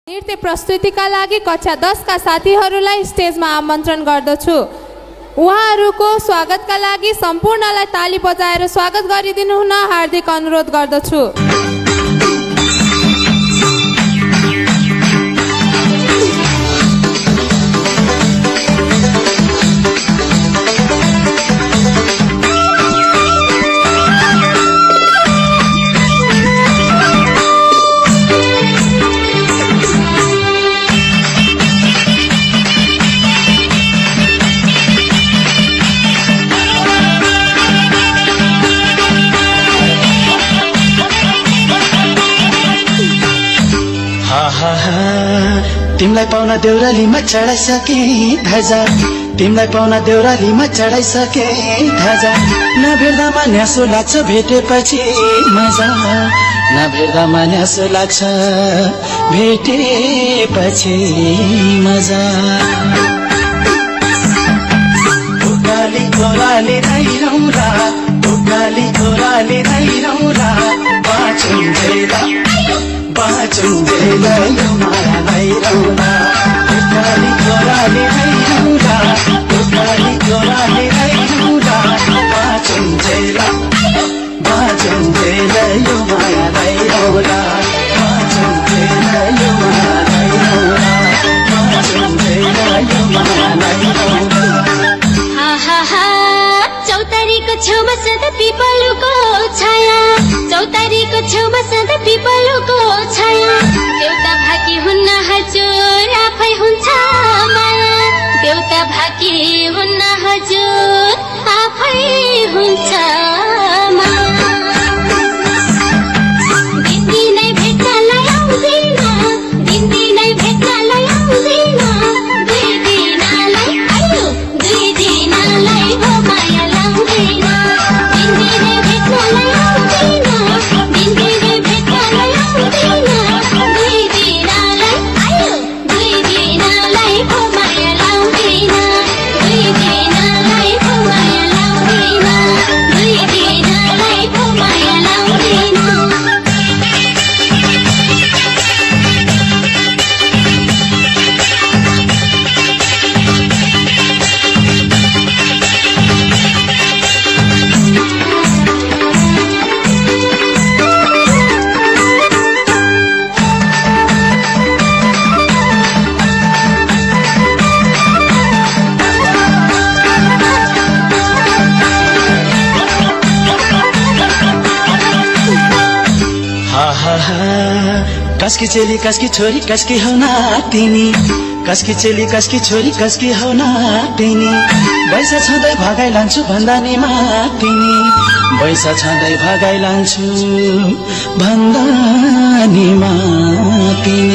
नृत्य प्रस्तुतिका लागि कक्षा 10 का साथीहरूलाई स्टेजमा आमन्त्रण गर्दछु। उहाँहरूको स्वागतका लागि सम्पूर्णलाई ताली बजाएर स्वागत गरिदिनु हुन हार्दिक अनुरोध गर्दछु। तिमलाई पाउन देउरालीमा चढाइसके ध्वजा, तिमलाई पाउन देउरालीमा चढाइसके ध्वजा। नभेट्दामा न्यासो लाग्छ भेटेपछि मजा, नभेट्दामा न्यासो लाग्छ भेटेपछि मजा। उकाली कोराली रौला, उकाली कोराली रौला, बाँचुन्जेला बाँचुन्जेला यो मायालाई रौला। उकाली कोराली रौला, उकाली कोराली रौला, बाँचुन्जेला बाँचुन्जेला यो मायालाई रौला। बाँचुन्जेला यो मायालाई रौला, बाँचुन्जेला यो मायालाई रौला। चौतारीको छेउमा सदा पिपलुको छाया, चौतारीको छेउमा सदा पिपलुको छाया। देउता भाकी हुन्न हजुर आफै हुन्छ माया, देउता भाकी हुन्न हजुर आफै हुन्छ माया। दिनदिनै भेट्नलाई आउँदैन, दिनदिनै भेट्नलाई आउँदैन, दुई दिनलाई आयो दुई दिनलाई हो माया लाउँदैन। दिनदिनै भेट्नलाई आउँदैन, दिनदिनै भेट्नलाई आउँदैन, दुई दिनलाई आयो दुई दिनलाई हो माया लाउँदैन। दुई दिनलाई हो माया लाउँदैन, दुई दिनलाई हो माया लाउँदैन। कसकी चेली कसकी छोरी कसकी हौ नातिनी, कसकी चेली कसकी छोरी कसकी हौ नातिनी। पैसा छँदै भगाइ लान्छु भन्दा नि मातिनी, पैसा छँदै भगाइ लान्छु भन्दा नि मातिनी।